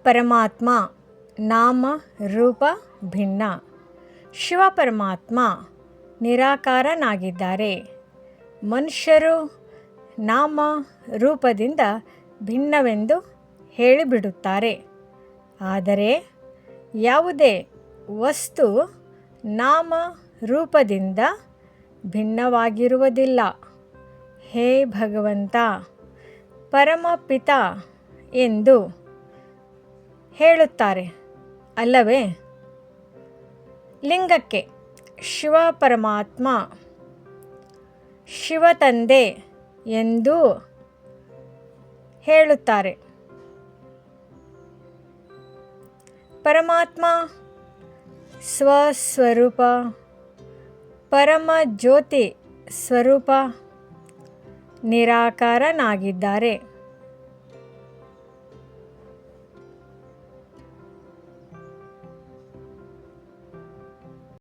ಪರಮಾತ್ಮ ನಾಮ ರೂಪ ಭಿನ್ನ. ಶಿವ ಪರಮಾತ್ಮ ನಿರಾಕಾರನಾಗಿದ್ದಾರೆ. ಮನುಷ್ಯರು ನಾಮ ರೂಪದಿಂದ ಭಿನ್ನವೆಂದು ಹೇಳಿಬಿಡುತ್ತಾರೆ. ಆದರೆ ಯಾವುದೇ ವಸ್ತು ನಾಮ ರೂಪದಿಂದ ಭಿನ್ನವಾಗಿರುವುದಿಲ್ಲ. ಹೇ ಭಗವಂತ, ಪರಮಪಿತ ಎಂದು ಹೇಳುತ್ತಾರೆ ಅಲ್ಲವೇ? ಲಿಂಗಕ್ಕೆ ಶಿವ ಪರಮಾತ್ಮ, ಶಿವ ತಂದೆ ಎಂದೂ ಹೇಳುತ್ತಾರೆ. ಪರಮಾತ್ಮ ಸ್ವಸ್ವರೂಪ, ಪರಮ ಜ್ಯೋತಿ ಸ್ವರೂಪ, ನಿರಾಕಾರನಾಗಿದ್ದಾರೆ.